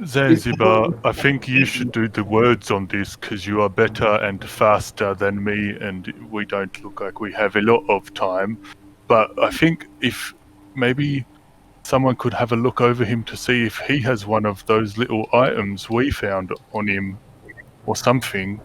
Zanzibar, I think you should do the words on this because you are better and faster than me, and we don't look like we have a lot of time. But I think if maybe someone could have a look over him to see if he has one of those little items we found on him or something.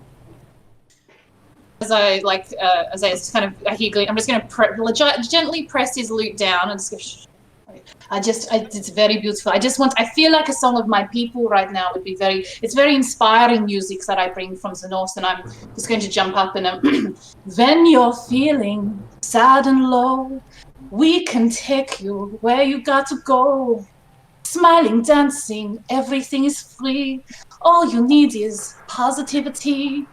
As I kind of I hear, I'm just going to gently press his lute down and just go. It's very beautiful. I feel like a song of my people right now would be it's very inspiring music that I bring from the north, and I'm just going to jump up and when you're feeling sad and low, we can take you where you got to go. Smiling, dancing, everything is free. All you need is positivity.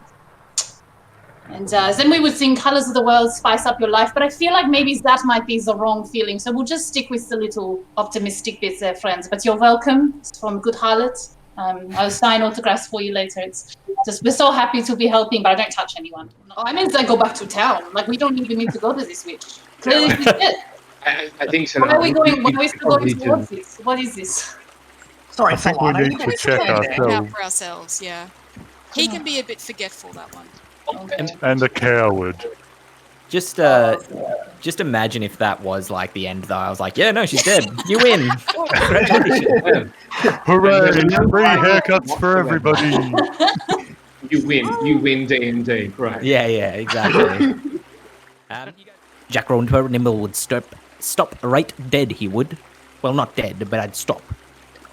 And then we would sing Colors of the World, Spice Up Your Life. But I feel like maybe that might be the wrong feeling. So we'll just stick with the little optimistic bits there, friends. But you're welcome. It's from Good Harlot. I'll sign autographs for you later. It's just, we're so happy to be helping, but I don't touch anyone. Oh, I mean, I go back to town. Like, we don't even need to go to this witch. Clearly, this is it. I think so. Why are we going? Why are we still going towards this? What is this? Sorry, I think we need to check ourselves. For ourselves, yeah. He can be a bit forgetful, that one. Okay. And a coward. Just imagine if that was like the end, though. I was like, yeah, no, she's dead. You win. Congratulations. Hooray! Free haircuts for everybody. You win day in day, right? Yeah, exactly. Jack Rowan Nimble would stop right dead, he would. Well, not dead, but I'd stop.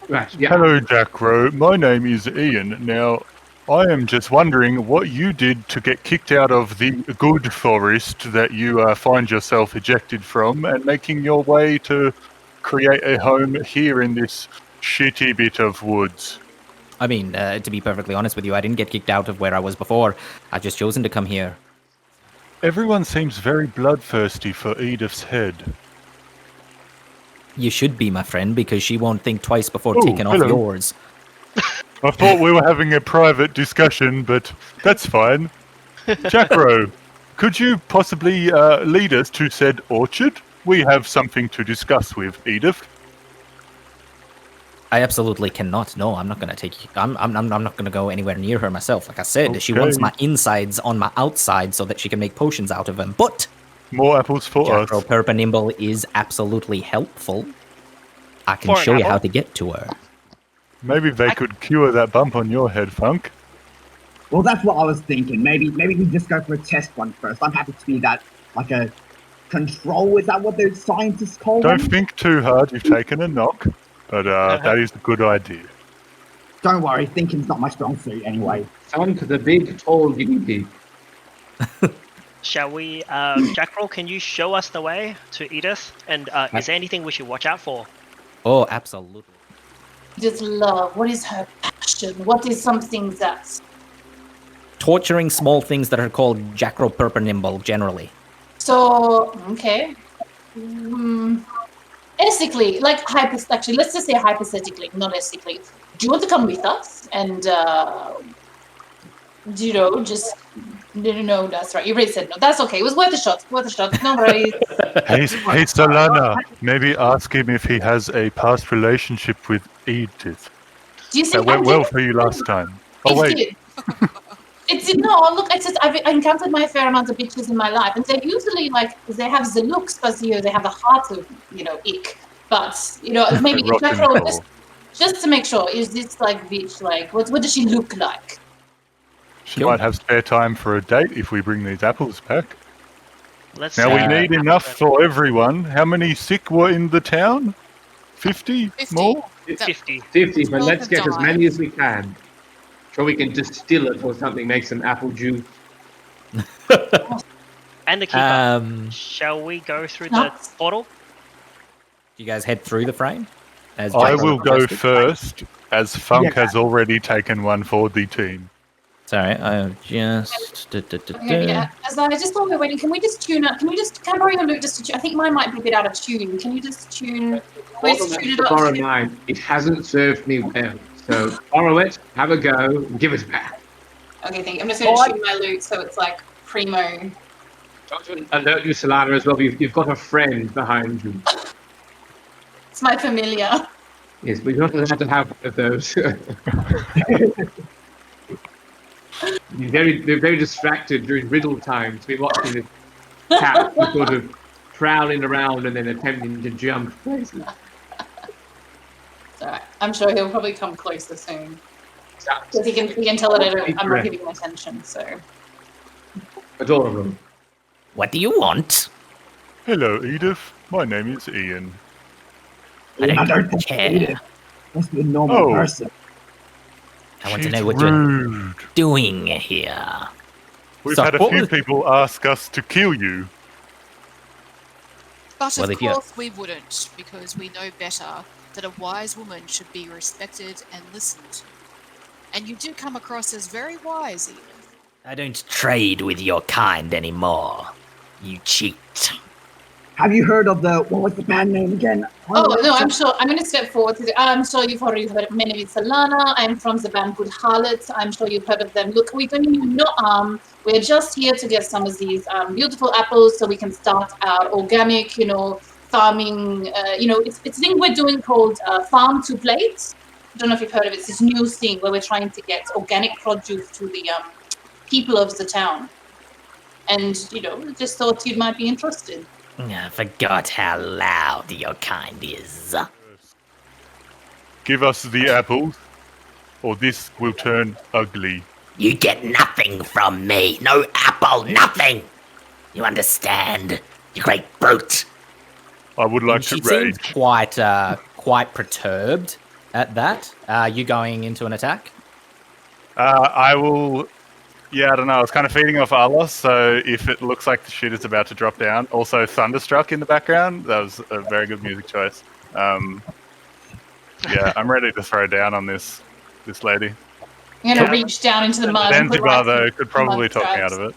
Right, yeah. Hello, Jack Rowe. My name is Ian. Now, I am just wondering what you did to get kicked out of the good forest that you find yourself ejected from and making your way to create a home here in this shitty bit of woods. I mean, to be perfectly honest with you, I didn't get kicked out of where I was before. I've just chosen to come here. Everyone seems very bloodthirsty for Edith's head. You should be, my friend, because she won't think twice before Oh, taking off hello. yours. I thought we were having a private discussion, but that's fine. Jack Rowe, could you possibly lead us to said orchard? We have something to discuss with Edith. I absolutely cannot. No, I'm not going to take. I'm not going to go anywhere near her myself. Like I said, she Okay. wants my insides on my outside so that she can make potions out of them. But More apples for us. Jackro Purple is absolutely helpful. I can For an show you apple? how to get to her. Maybe they could cure that bump on your head, Funk. Well, that's what I was thinking. Maybe we just go for a test run first. I'm happy to be that, like a control. Is that what the scientists call Don't them? think too hard, you've taken a knock. But that is a good idea. Don't worry, thinking's not my strong suit anyway. Funk, the big, tall guinea pig. Shall we, Jack Roll, can you show us the way to Edith? And is there anything we should watch out for? Oh, absolutely. Just love. What is her passion? What is something that's Torturing small things that are called Jackro Purple generally. so okay? Ethically, like actually, let's just say hypothetically, not ethically. Do you want to come with us and just no, that's right. You already said no. That's okay. It was worth a shot. Worth a shot. No worries. Hey, Solana, maybe ask him if he has a past relationship with Edith. Do you That think went well for you last time. Oh, wait. It did no. Look, I said I've encountered my fair amount of bitches in my life, and they're usually like they have the looks, but they have the heart of ick. But maybe Rock and roll. just to make sure, is this like bitch like what does she look like? She might have spare time for a date if we bring these apples back. Let's Now, we need enough for everyone. How many sick were in the town? 50? 50. More? 50. 50, but Well, let's get as died. many as we can. So we can distill it or something, make some apple juice. And the keeper. Shall we go through the portal? You guys head through the frame? As I Jackro will go requested? first, as Funk Yeah. has already taken one for the team. Sorry, I just... Yeah. As I just while we're waiting, can we just tune up? Can I borrow your lute just to tune? I think mine might be a bit out of tune. Can you just tune? Wait, just tune it up. Borrow mine. It hasn't served me well. So borrow it, have a go, and give it back. Okay, thank you. I'm just going to tune my lute so it's like primo. Don't alert you, Solana, as well. You've got a friend behind you. It's my familiar. Yes, we don't have to have those. They're very distracted during riddle time to be watching the cat sort of prowling around and then attempting to jump places. It's alright. I'm sure he'll probably come closer soon. Because he can tell that I'm not giving him attention, so. Adorable. What do you want? Hello, Edith. My name is Ian. I don't think care. Edith must be a normal Oh. person. I want to She's know what you're rude. doing here. We've So, had a what few was- people ask us to kill you. But Well, of if you- course we wouldn't, because we know better that a wise woman should be respected and listened. And you do come across as very wise, Edith. I don't trade with your kind anymore. You cheat. Have you heard of what was the band name again? Oh, no, I'm sure. I'm going to step forward. I'm sure you've already heard of my name is Solana. I'm from the band Good Harlots. I'm sure you've heard of them. Look, we don't mean you no harm. We're just here to get some of these beautiful apples so we can start our organic, farming. It's a thing we're doing called Farm to Plate. I don't know if you've heard of it. It's this new thing where we're trying to get organic produce to the people of the town. And, just thought you might be interested. I forgot how loud your kind is. Give us the apples, or this will turn ugly. You get nothing from me. No apple, nothing. You understand? You great brute. I would like She to seems rage. quite perturbed at that. You going into an attack? I will. Yeah, I don't know. I was kind of feeding off Alos, so if it looks like the shit is about to drop down, also Thunderstruck in the background. That was a very good music choice. Yeah, I'm ready to throw down on this lady. I'm going to reach down into the mud. and put Zanzibar, right though, some could probably mud talk me out straps. of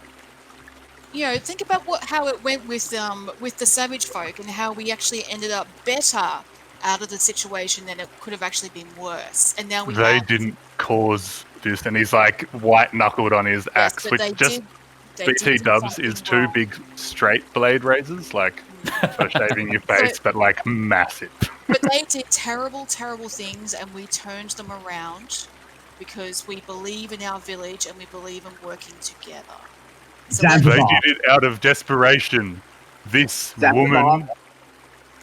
it. Think about how it went with the savage folk and how we actually ended up better out of the situation than it could have actually been worse. And now They didn't cause this, and he's like white knuckled on his axe, but which they just did BT do dubs something is two wrong. big straight blade razors, like for shaving your face, but like massive. But they did terrible, terrible things, and we turned them around because we believe in our village and we believe in working together. So Zanzibar. They did it out of desperation. This Zanzibar. woman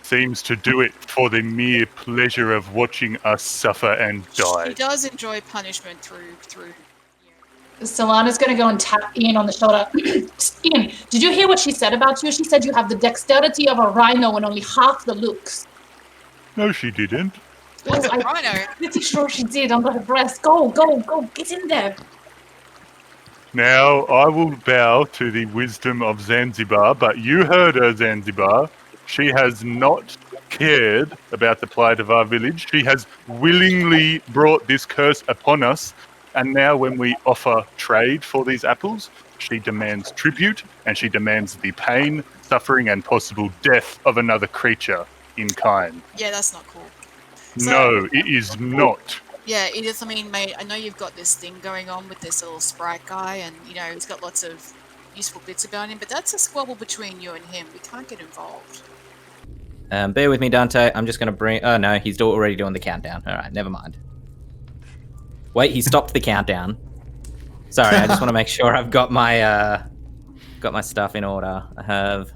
seems to do it for the mere pleasure of watching us suffer and she die. does enjoy punishment through. Solana's going to go and tap Ian on the shoulder. Ian, did you hear what she said about you? She said you have the dexterity of a rhino and only half the looks. No, she didn't. What's a I'm rhino? pretty sure she did under her breast. Go, get in there. Now, I will bow to the wisdom of Zanzibar, but you heard her, Zanzibar. She has not cared about the plight of our village. She has willingly brought this curse upon us, and now when we offer trade for these apples, she demands tribute, and she demands the pain, suffering, and possible death of another creature in kind. Yeah, that's not cool. No, it is not. Yeah, Edith, I mean, mate, I know you've got this thing going on with this little sprite guy, and, he's got lots of useful bits about him, but that's a squabble between you and him. We can't get involved. Bear with me, Dante. I'm just going to bring... Oh, no, he's already doing the countdown. All right, never mind. Wait, he stopped the countdown. Sorry, I just want to make sure I've got my stuff in order. I have...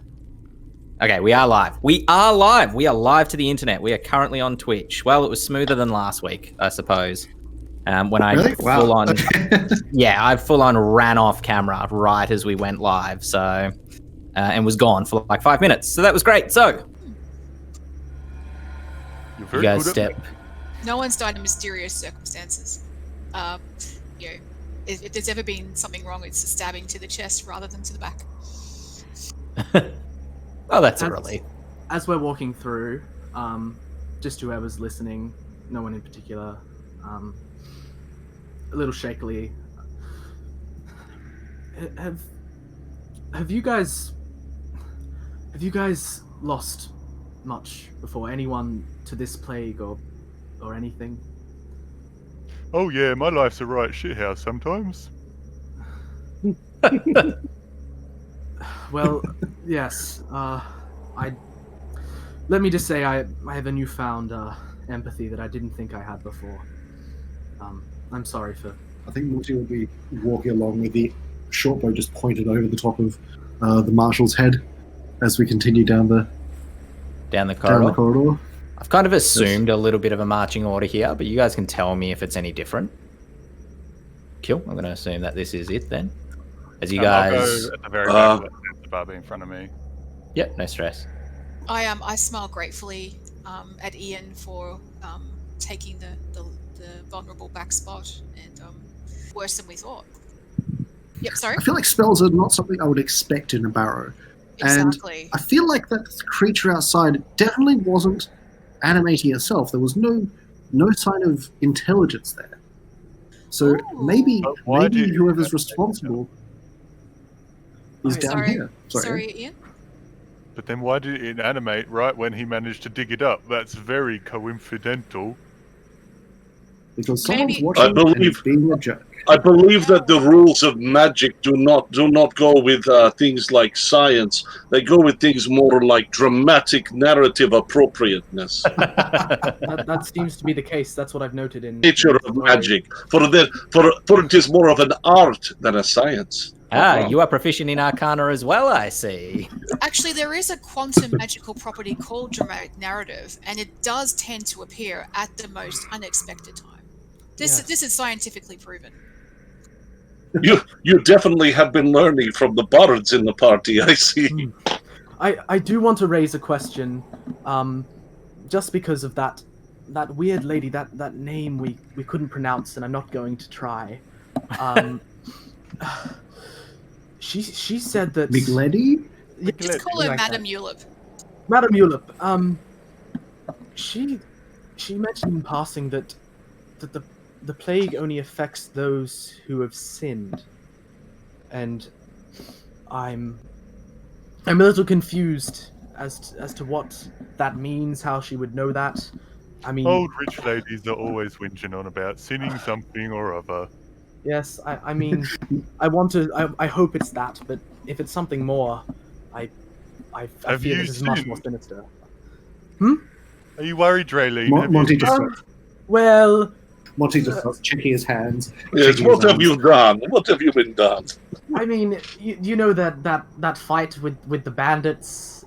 Okay, we are live. We are live. We are live to the internet. We are currently on Twitch. Well, it was smoother than last week, I suppose. When I Really? Wow. full on... Yeah, I full on ran off camera right as we went live, so... and was gone for like 5 minutes. So that was great. So, You're you very guys good at step... No one's died in mysterious circumstances. If there's ever been something wrong, it's a stabbing to the chest rather than to the back. Oh, that's a relief. As we're walking through, just whoever's listening, no one in particular, a little shakily. Have you guys lost much before? Anyone to this plague or anything? Oh yeah, my life's a right shithouse sometimes. Well, yes. Let me just say I have a newfound empathy that I didn't think I had before. I'm sorry for. I think Morty will be walking along with the short bow just pointed over the top of the marshal's head as we continue down the corridor. I've kind of assumed a little bit of a marching order here, but you guys can tell me if it's any different. Cool. I'm going to assume that this is it then. As you guys... I'll go at the very back, let the Barbie in front of me. Yep, no stress. I smile gratefully at Ian for taking the vulnerable back spot, and worse than we thought. Yep, sorry. I feel like spells are not something I would expect in a barrow. Exactly. And I feel like that creature outside definitely wasn't animating itself. There was no sign of intelligence there. So maybe whoever's responsible is down here. Sorry, Ian? But then why did it animate right when he managed to dig it up? That's very coincidental. Because someone's watching and being a jerk. I believe that the rules of magic do not go with things like science. They go with things more like dramatic narrative appropriateness. That seems to be the case. That's what I've noted in nature of magic. For it is more of an art than a science. You are proficient in Arcana as well, I see. Actually, there is a quantum magical property called dramatic narrative, and it does tend to appear at the most unexpected time. This is scientifically proven. You definitely have been learning from the bards in the party, I see. I do want to raise a question, just because of that weird lady, that name we couldn't pronounce, and I'm not going to try. She said that... Big lady? Just call her Madame Ulip. Madame Ulip. She mentioned in passing that the plague only affects those who have sinned, and I'm a little confused as to what that means. How she would know that? I mean, old rich ladies are always whinging on about sinning something or other. Yes, I mean, I hope it's that, but if it's something more, I fear this is much more sinister. Are you worried, Draylene? Monty just well. Monty just starts checking his hands. Yes, what have you done? What have you been done? I mean, you know that fight with the bandits.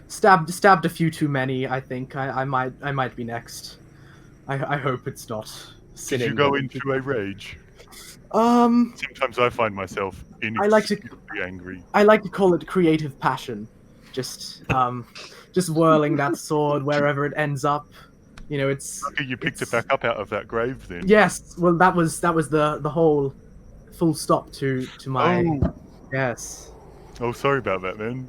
Stabbed a few too many. I think I might be next. I hope it's not sinning. Did you go into a rage? Sometimes I find myself angry. I like to call it creative passion. Just whirling that sword wherever it ends up. You know, it's. Okay, you picked it back up out of that grave, then. Yes, well, that was the whole full stop to my. Oh. Yes. Oh, sorry about that, then.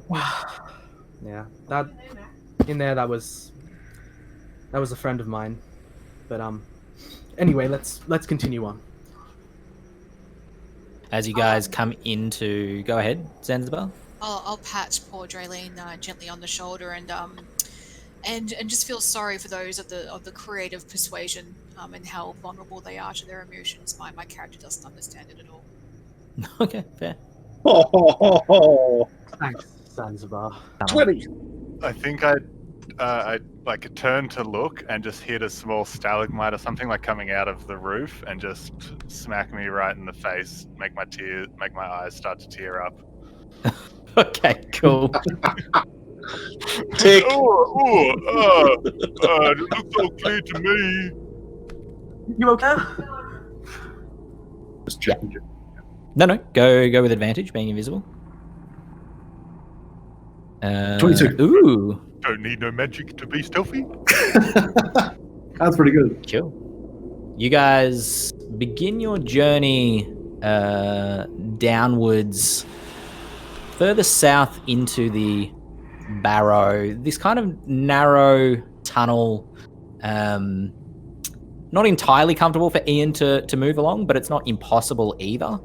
Yeah, that was a friend of mine, but anyway, let's continue on. As you guys come into, go ahead, Zanzibar. I'll pat poor Draylene gently on the shoulder and just feel sorry for those of the creative persuasion and how vulnerable they are to their emotions. My character doesn't understand it at all. Okay, fair. Thanks, Zanzibar. 20. I think I'd like turn to look and just hit a small stalagmite or something like coming out of the roof and just smack me right in the face, make my eyes start to tear up. Okay, cool. Tick. It looks all clear to me. You okay? Just checking. No, go with advantage, being invisible. 22. Ooh. Don't need no magic to be stealthy. That's pretty good. Cool. You guys begin your journey downwards, further south into the barrow. This kind of narrow tunnel, not entirely comfortable for Ian to move along, but it's not impossible either.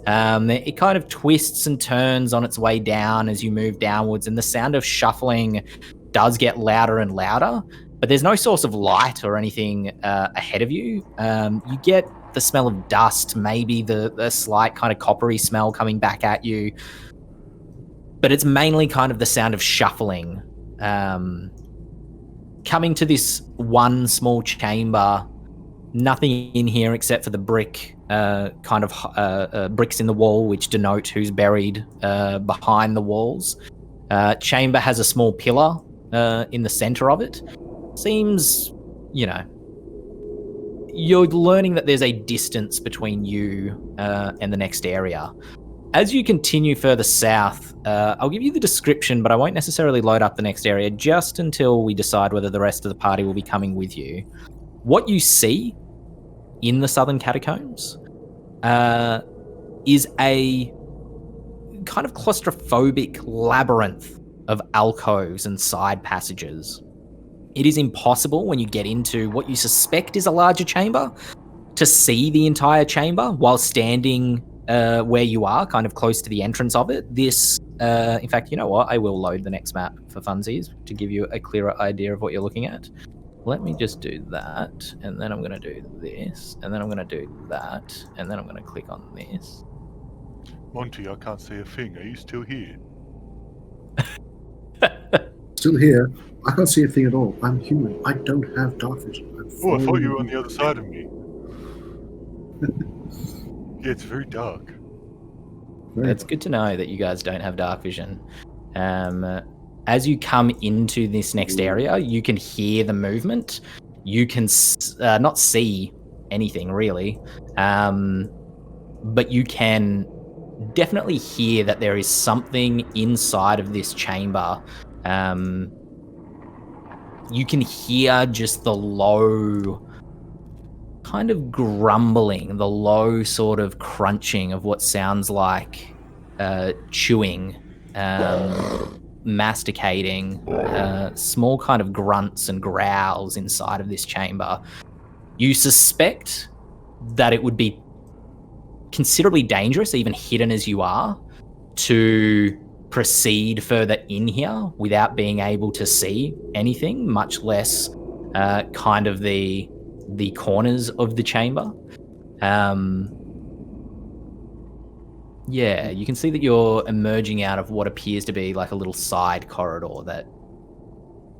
It kind of twists and turns on its way down as you move downwards, and the sound of shuffling does get louder and louder, but there's no source of light or anything ahead of you. You get the smell of dust, maybe the slight kind of coppery smell coming back at you, but it's mainly kind of the sound of shuffling. coming to this one small chamber, nothing in here except for the brick, bricks in the wall, which denote who's buried behind the walls. Chamber has a small pillar in the center of it. Seems, you're learning that there's a distance between you and the next area. As you continue further south, I'll give you the description, but I won't necessarily load up the next area just until we decide whether the rest of the party will be coming with you. What you see in the southern catacombs is a kind of claustrophobic labyrinth of alcoves and side passages. It is impossible when you get into what you suspect is a larger chamber to see the entire chamber while standing where you are, kind of close to the entrance of it. This, in fact, you know what? I will load the next map for funsies to give you a clearer idea of what you're looking at. Let me just do that, and then I'm going to do this, and then I'm going to do that, and then I'm going to click on this. Monty, I can't see a thing. Are you still here? Still here. I can't see a thing at all. I'm human. I don't have dark vision. Oh, I thought you were on the other side of me. Yeah, it's very dark. It's good to know that you guys don't have dark vision. As you come into this next area, you can hear the movement. You can not see anything really, but you can definitely hear that there is something inside of this chamber. You can hear just the low kind of grumbling, the low sort of crunching of what sounds like chewing, masticating, small kind of grunts and growls inside of this chamber. You suspect that it would be considerably dangerous, even hidden as you are, to proceed further in here without being able to see anything, much less kind of the corners of the chamber. Yeah, you can see that you're emerging out of what appears to be like a little side corridor that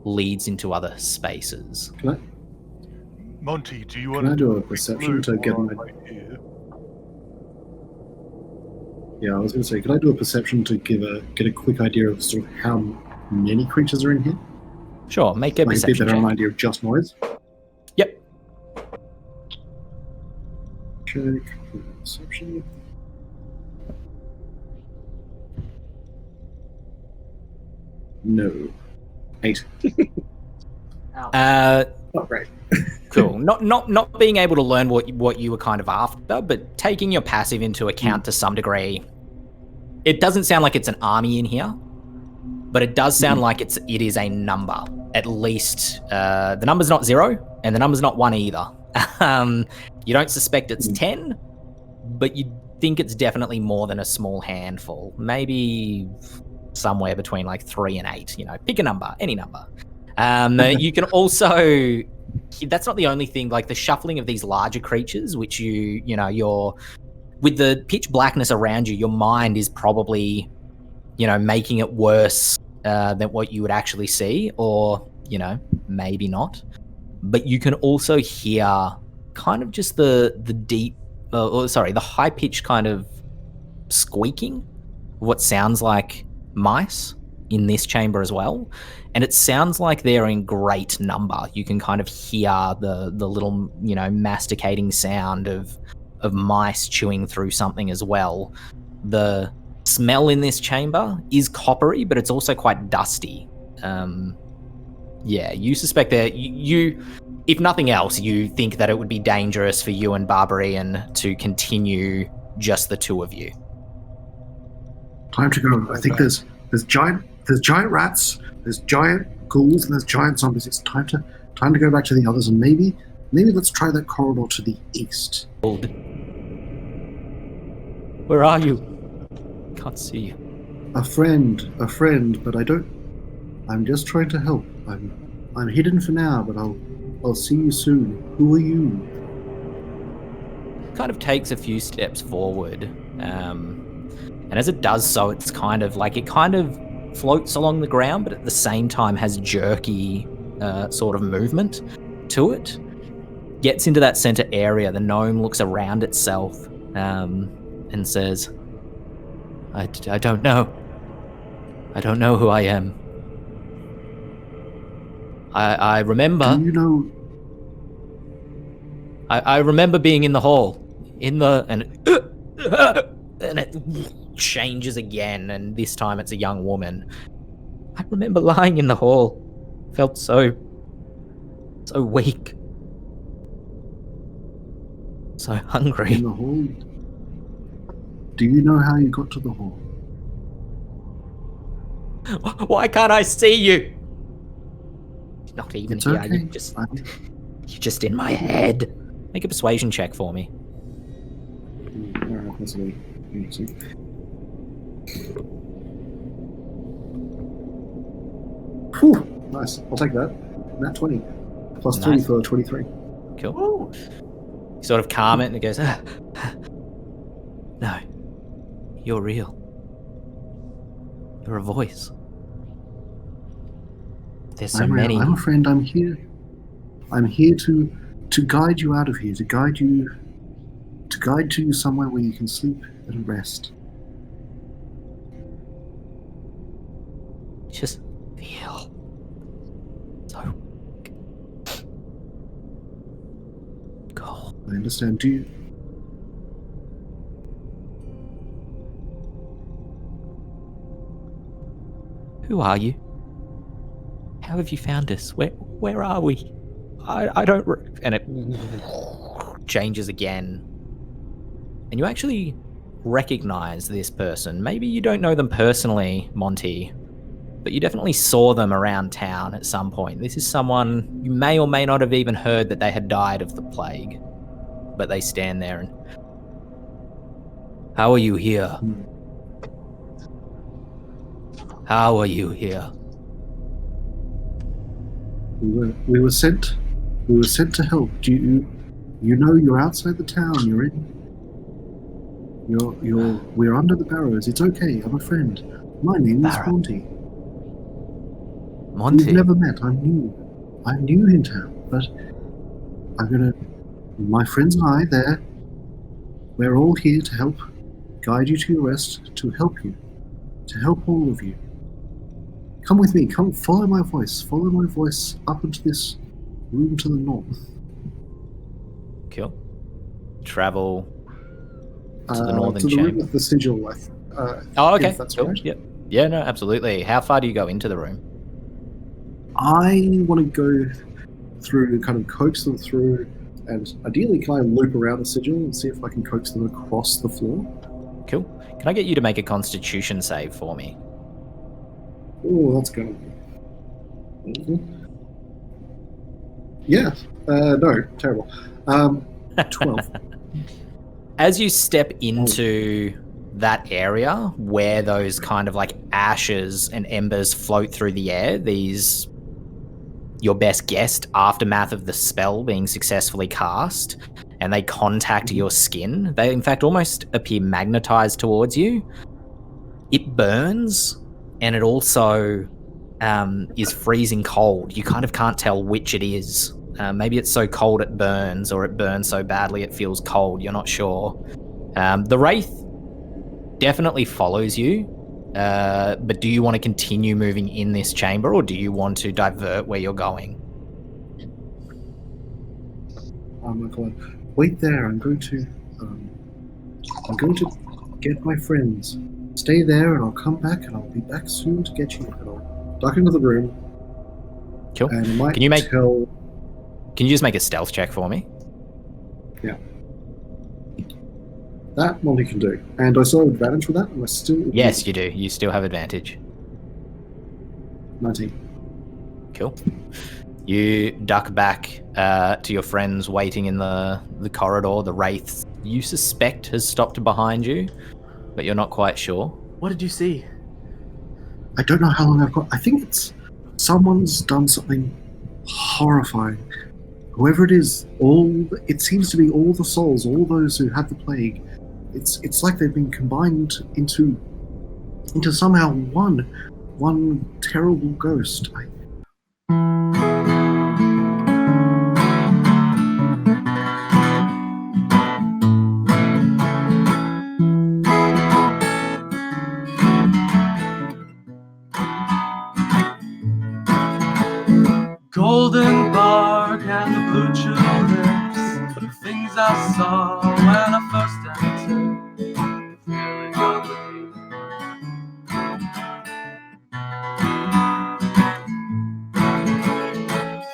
leads into other spaces. Monty, do you want Can I to do a quick perception move to get while my... I'm right here? Yeah, I was going to say, could I do a perception to get a quick idea of sort of how many creatures are in here? Sure, make a like perception a bit better check. idea of just noise. Yep. Check perception. No. 8. Oh, right. Cool. Not being able to learn what you were kind of after, but taking your passive into account to some degree. It doesn't sound like it's an army in here, but it does sound like it is a number. At least the number's not 0, and the number's not 1 either. You don't suspect it's 10, but you think it's definitely more than a small handful. Maybe somewhere between like 3 and 8. Pick a number, any number. You can also. That's not the only thing. Like the shuffling of these larger creatures, which you're with the pitch blackness around you, your mind is probably, making it worse than what you would actually see, or maybe not. But you can also hear kind of just the deep, the high pitched kind of squeaking, what sounds like mice in this chamber as well. And it sounds like they're in great number. You can kind of hear the little, masticating sound of mice chewing through something as well. The smell in this chamber is coppery, but it's also quite dusty. Yeah, you suspect that you, if nothing else, you think that it would be dangerous for you and Barbarian to continue just the two of you. Time to go. I think there's giant rats, there's giant ghouls, and there's giant zombies. It's time to go back to the others, and maybe let's try that corridor to the east. Where are you? Can't see you. A friend, but I'm just trying to help. I'm hidden for now, but I'll see you soon. Who are you? Kind of takes a few steps forward, and as it does so, it's kind of like it kind of floats along the ground, but at the same time has jerky sort of movement to it. Gets into that center area. The gnome looks around itself and says, I don't know. I don't know who I am. I remember... Do you know... I remember being in the hall. And it changes again, and this time it's a young woman. I remember lying in the hall. Felt so weak. So hungry. In the hall? Do you know how you got to the hall? Why can't I see you? Not even It's here. okay. You're just in my head. Make a persuasion check for me. Alright, that's really interesting. Whew, nice. I'll take that. Nat 20. Plus 3 Nice. for 23. Cool. You sort of calm it and it goes, no, you're real. You're a voice. There's so many. I'm a friend. I'm here. I'm here to guide you out of here. To guide you somewhere where you can sleep and rest. Just feel so cold. I understand. Do you? Who are you? How have you found us? Where are we? I don't... And it changes again. And you actually recognize this person. Maybe you don't know them personally, Monty, but you definitely saw them around town at some point. This is someone you may or may not have even heard that they had died of the plague. But they stand there and... How are you here? How are you here? We were sent to help. Do you know you're outside the town? We're under the barrows. It's okay. I'm a friend. My name is Monty. Monty? We've never met. I'm new in town, but my friends and I we're all here to help guide you to your rest, to help all of you. Come with me. Come, follow my voice. Follow my voice up into this room to the north. Cool. Travel to the northern to the chamber. room with the sigil. Oh, okay. If that's cool. right. Yep. Yeah, no, absolutely. How far do you go into the room? I want to go through, kind of coax them through, and ideally, can I loop around the sigil and see if I can coax them across the floor? Cool. Can I get you to make a Constitution save for me? Oh, that's going to be... Yeah. No, terrible. 12. As you step into that area where those kind of like ashes and embers float through the air, these, your best guessed, aftermath of the spell being successfully cast, and they contact your skin, they in fact almost appear magnetized towards you. It burns, and it also is freezing cold. You kind of can't tell which it is. Maybe it's so cold it burns, or it burns so badly it feels cold. You're not sure. The Wraith definitely follows you, but do you want to continue moving in this chamber, or do you want to divert where you're going? Oh my god. Wait there, I'm going to get my friends. Stay there and I'll come back and I'll be back soon to get you. And I'll duck into the room. Cool. And I might Can you just make a stealth check for me? Yeah. That Monty can do. And I still have advantage for that? Am I still... Yes, you do. You still have advantage. 19. Cool. You duck back to your friends waiting in the corridor. The Wraith, you suspect, has stopped behind you, but you're not quite sure. What did you see? I don't know how long I've got. I think it's... Someone's done something horrifying. Whoever it is, it seems to be all the souls, all those who had the plague. It's like they've been combined into somehow one terrible ghost. blue tulips, the things I saw when I first entered, really got with me.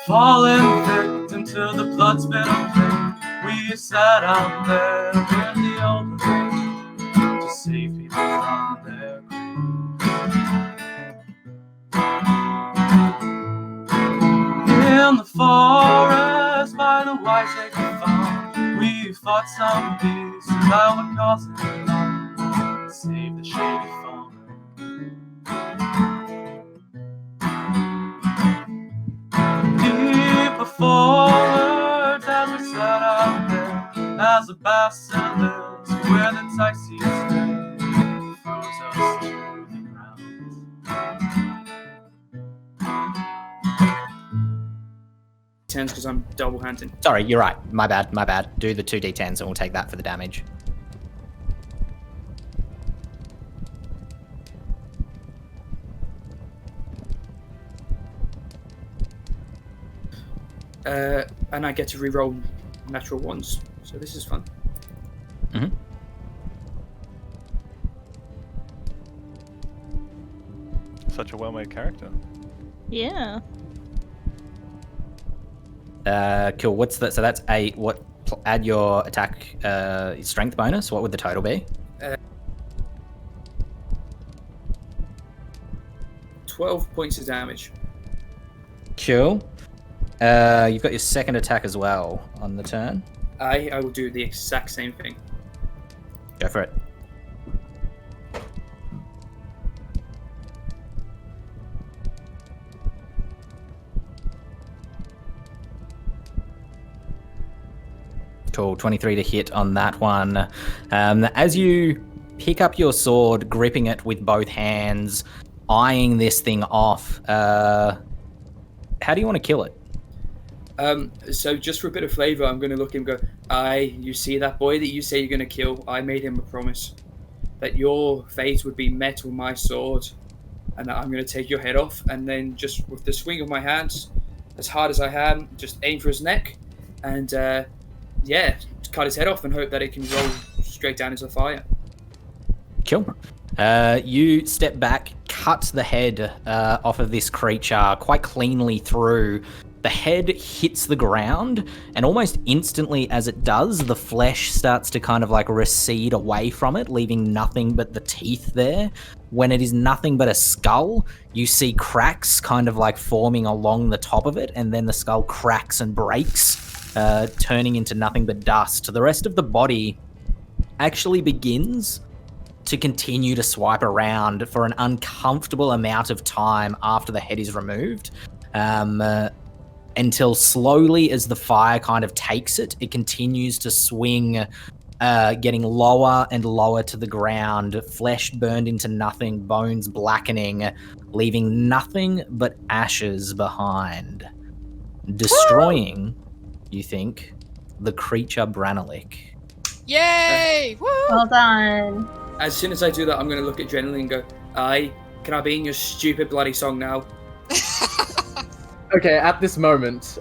Falling victim to the blood's bitter pain, we sat out there in the open rain to save people from their in the forest by the wiseacre farm, we fought some beasts that were causing alarm, save the shady farmer. Deeper forwards as we sat out there, as the bacillus with its icy stay froze us to the ground. Because I'm double hunting. Sorry, you're right. My bad. Do the 2d10s and we'll take that for the damage. And I get to reroll natural ones, so this is fun. Mm-hmm. Such a well-made character. Yeah. Cool. What's that? So that's 8. What? Add your attack strength bonus. What would the total be? 12 points of damage. Cool. You've got your second attack as well on the turn. I will do the exact same thing. Go for it. Cool, 23 to hit on that one. As you pick up your sword, gripping it with both hands, eyeing this thing off, how do you want to kill it? So just for a bit of flavor, I'm going to look and go, you see that boy that you say you're going to kill? I made him a promise that your fate would be met with my sword, and that I'm going to take your head off, and then just with the swing of my hands, as hard as I can, just aim for his neck, and cut his head off and hope that it can roll straight down into the fire. Cool. You step back, cut the head off of this creature quite cleanly through. The head hits the ground, and almost instantly as it does, the flesh starts to kind of like recede away from it, leaving nothing but the teeth there. When it is nothing but a skull, you see cracks kind of like forming along the top of it, and then the skull cracks and breaks, turning into nothing but dust. The rest of the body actually begins to continue to swipe around for an uncomfortable amount of time after the head is removed. Until slowly, as the fire kind of takes it, it continues to swing, getting lower and lower to the ground, flesh burned into nothing, bones blackening, leaving nothing but ashes behind. Destroying, you think, the creature Branalik. Yay! Woo! Well done. As soon as I do that, I'm going to look at Adrenaline and go, can I be in your stupid bloody song now? Okay, at this moment,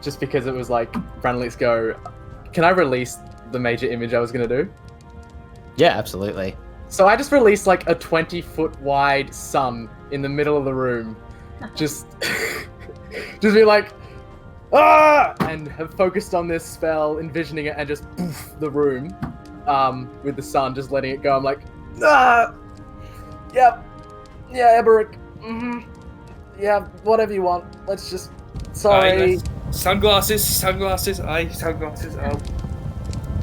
just because it was like Branalik's go, can I release the major image I was gonna do? Yeah, absolutely. So I just released like a 20-foot wide sun in the middle of the room, just be like, ah, and have focused on this spell, envisioning it, and just poof the room, with the sun, just letting it go. I'm like, ah, yep, yeah, Eberic, yeah, whatever you want. Let's just. Sorry. Sunglasses. Sunglasses.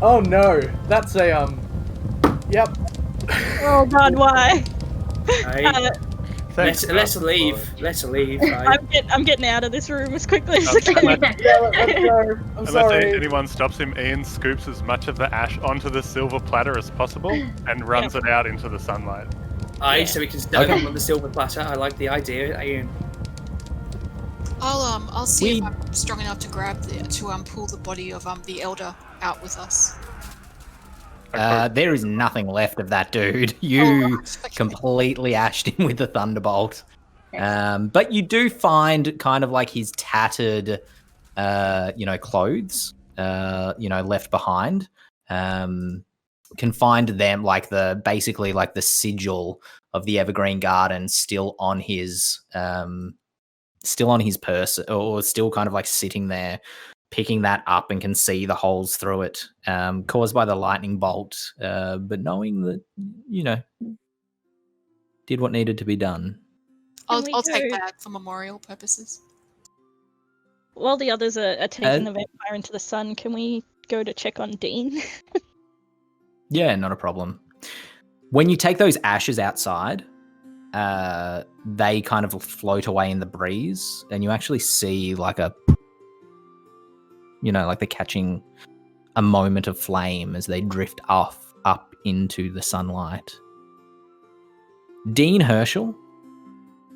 Oh no, that's a Yep. Oh God, why? Let's leave. Let's leave. I'm getting out of this room as quickly as I can. Let's go. I'm Unless sorry. anyone stops him, Ian scoops as much of the ash onto the silver platter as possible and runs it out into the sunlight. So we can stand on the silver platter. I like the idea, Ian. I'll see if I'm strong enough to pull the body of the elder out with us. There is nothing left of that dude. You completely ashed him with the thunderbolt. But you do find kind of like his tattered clothes, left behind, can find them basically the sigil of the Evergreen Garden still on his purse, or still kind of sitting there, picking that up, and can see the holes through it, caused by the lightning bolt, but knowing that, did what needed to be done. I'll we take go- that for memorial purposes. While the others are taking the vampire into the sun, can we go to check on Dean? Yeah, not a problem. When you take those ashes outside, they kind of float away in the breeze, and you actually see they're catching a moment of flame as they drift up into the sunlight. Dean Herschel,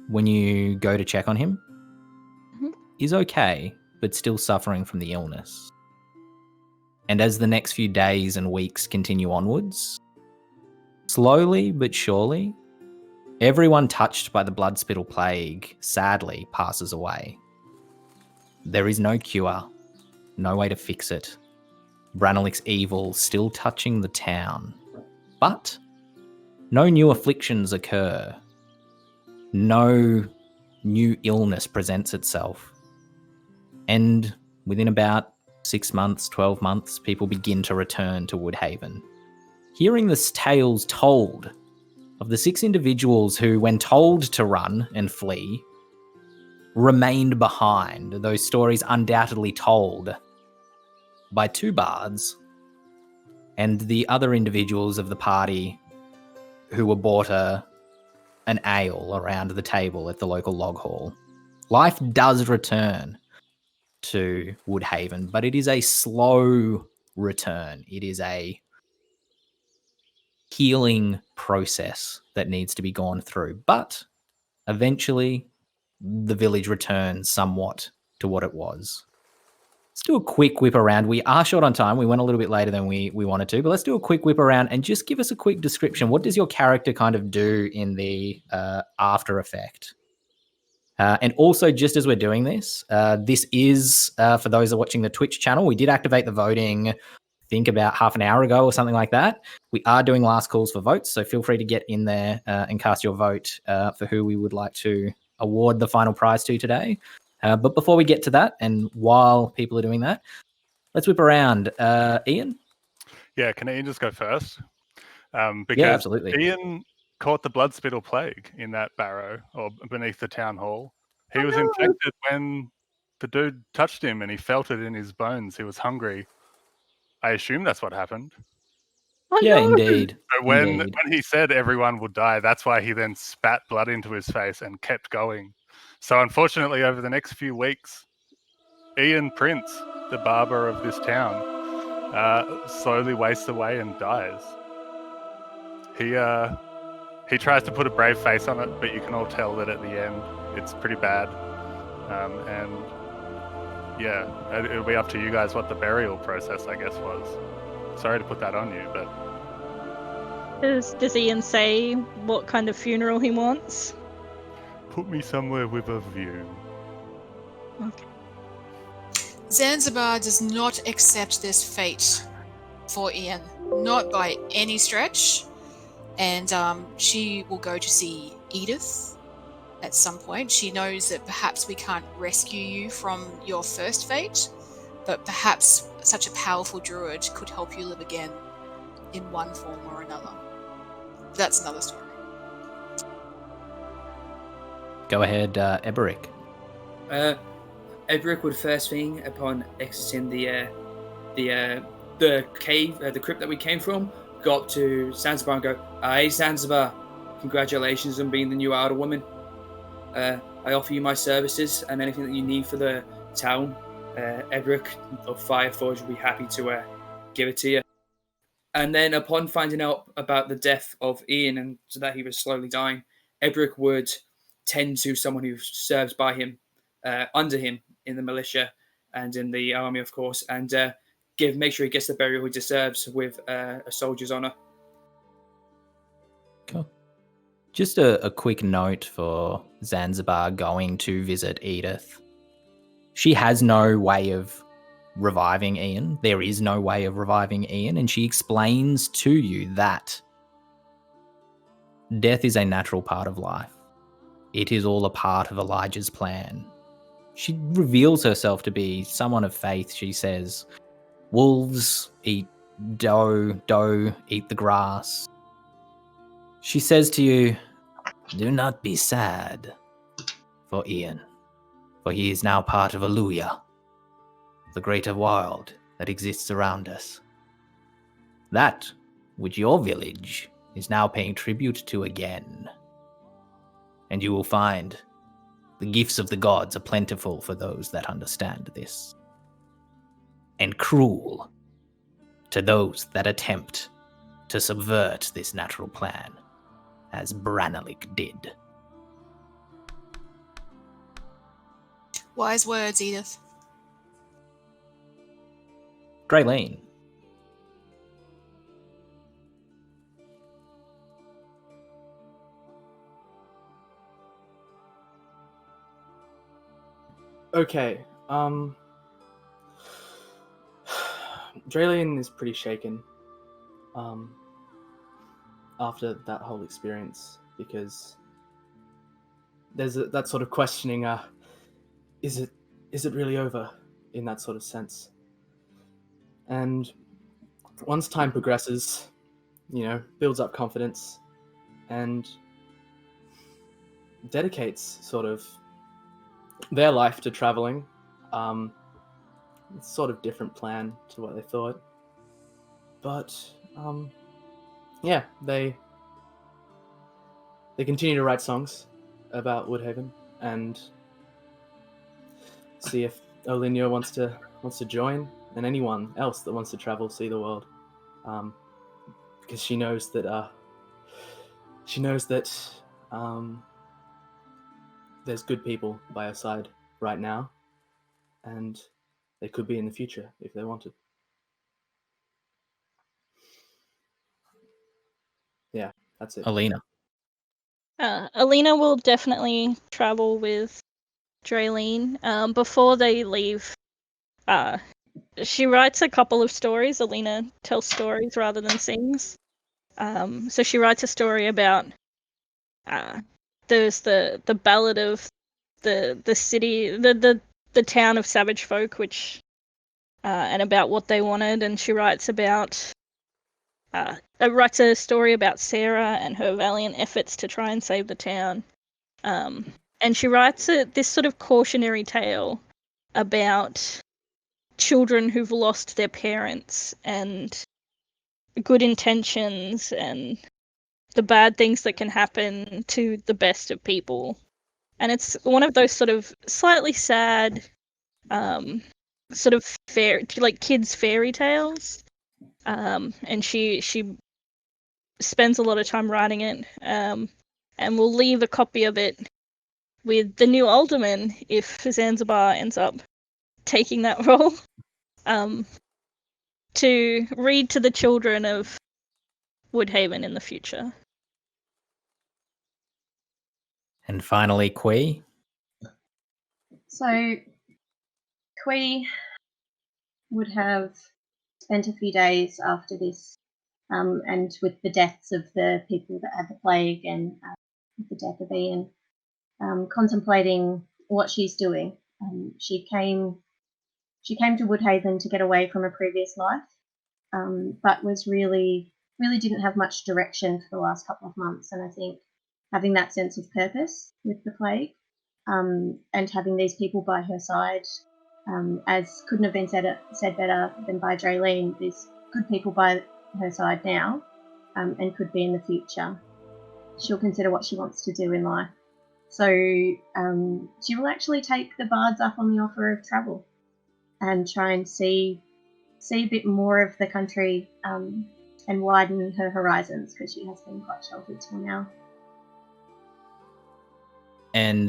when you go to check on him, is okay, but still suffering from the illness. And as the next few days and weeks continue onwards, slowly but surely, everyone touched by the blood spittle plague sadly passes away. There is no cure, no way to fix it. Branalic's evil still touching the town, but no new afflictions occur. No new illness presents itself. And within about 6 months, 12 months, people begin to return to Woodhaven. Hearing the tales told of the 6 individuals who, when told to run and flee, remained behind, those stories undoubtedly told by 2 bards, and the other individuals of the party who were bought an ale around the table at the local log hall. Life does return to Woodhaven, but it is a slow return. It is a healing process that needs to be gone through. But eventually, the village returns somewhat to what it was. Let's do a quick whip around. We are short on time. We went a little bit later than we wanted to, but let's do a quick whip around and just give us a quick description. What does your character kind of do in the after effect? And also, just as we're doing this, this is, for those that are watching the Twitch channel, we did activate the voting, I think about half an hour ago or something like that. We are doing last calls for votes, so feel free to get in there and cast your vote for who we would like to award the final prize to today. But before we get to that, and while people are doing that, let's whip around. Ian? Yeah, can Ian just go first? Because yeah, absolutely. Ian caught the blood spittle plague in that barrow or beneath the town hall. He was infected when the dude touched him and he felt it in his bones. He was hungry. I assume that's what happened. Yeah, indeed. So when he said everyone would die, that's why he then spat blood into his face and kept going. So unfortunately, over the next few weeks, Ian Prince, the barber of this town, slowly wastes away and dies. He tries to put a brave face on it, but you can all tell that at the end it's pretty bad. And yeah, it'll be up to you guys what the burial process, I guess, was. Sorry to put that on you, but... Does Ian say what kind of funeral he wants? Put me somewhere with a view. Okay. Zanzibar does not accept this fate for Ian, not by any stretch. And she will go to see Edith at some point. She knows that perhaps we can't rescue you from your first fate, but perhaps such a powerful druid could help you live again in one form or another. But that's another story. Go ahead, Eberic. Eberic would first thing upon exiting the cave, the crypt that we came from, go up to Zanzibar and go, "Hey, Zanzibar, congratulations on being the new Outer Woman. I offer you my services and anything that you need for the town. Eberic of Fireforge will be happy to give it to you." And then upon finding out about the death of Ian and so that he was slowly dying, Eberic would tend to someone who serves by him, under him in the militia and in the army, of course, and make sure he gets the burial he deserves with a soldier's honor. Cool. Just a quick note for Zanzibar going to visit Edith. She has no way of reviving Ian. There is no way of reviving Ian, and she explains to you that death is a natural part of life. It is all a part of Elijah's plan. She reveals herself to be someone of faith. She says, wolves eat doe eat the grass. She says to you, do not be sad for Ian, for he is now part of Aluya, the greater world that exists around us. That which your village is now paying tribute to again. And you will find the gifts of the gods are plentiful for those that understand this, and cruel to those that attempt to subvert this natural plan, as Branalik did. Wise words, Edith. Draylene. Okay. Draylene is pretty shaken. After that whole experience, because there's that sort of questioning. Is it really over? In that sort of sense. And once time progresses, builds up confidence, and dedicates sort of their life to traveling. It's sort of different plan to what they thought, but yeah, they continue to write songs about Woodhaven and see if Olinio wants to join, and anyone else that wants to travel, see the world, because she knows that there's good people by her side right now, and they could be in the future if they wanted. Yeah, that's it. Alina. Alina will definitely travel with Draylene. Before they leave, she writes a couple of stories. Alina tells stories rather than sings. So she writes a story about there's the ballad of the city, the town of savage folk, which and about what they wanted. And she writes a story about Sarah and her valiant efforts to try and save the town. And she writes this sort of cautionary tale about children who've lost their parents and good intentions and the bad things that can happen to the best of people. And it's one of those sort of slightly sad, sort of kids' fairy tales. And she spends a lot of time writing it, and we'll leave a copy of it with the new alderman if Zanzibar ends up taking that role, to read to the children of Woodhaven in the future. And finally, Quee. So, Quee would have spent a few days after this, and with the deaths of the people that had the plague and with the death of Ian, contemplating what she's doing. She came to Woodhaven to get away from a previous life, but was really didn't have much direction for the last couple of months. And I think having that sense of purpose with the plague, and having these people by her side, as couldn't have been said better than by Draylene, there's good people by her side now, and could be in the future. She'll consider what she wants to do in life. So she will actually take the bards up on the offer of travel and try and see a bit more of the country, and widen her horizons, because she has been quite sheltered till now. And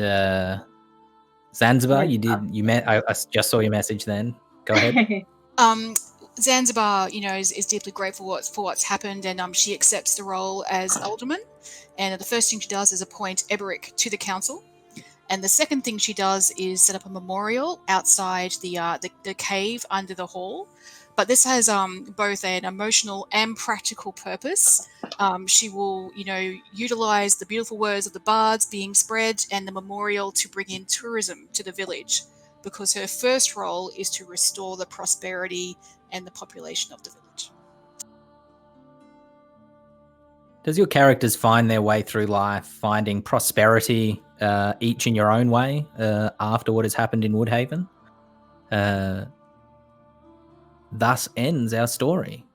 Zanzibar, I just saw your message then. Go ahead. Zanzibar, is deeply grateful for what's happened, and she accepts the role as alderman. And the first thing she does is appoint Eberic to the council. And the second thing she does is set up a memorial outside the cave under the hall. But this has both an emotional and practical purpose. She will, utilize the beautiful words of the bards being spread and the memorial to bring in tourism to the village, because her first role is to restore the prosperity and the population of the village. Does your characters find their way through life, finding prosperity, each in your own way, after what has happened in Woodhaven? Thus ends our story.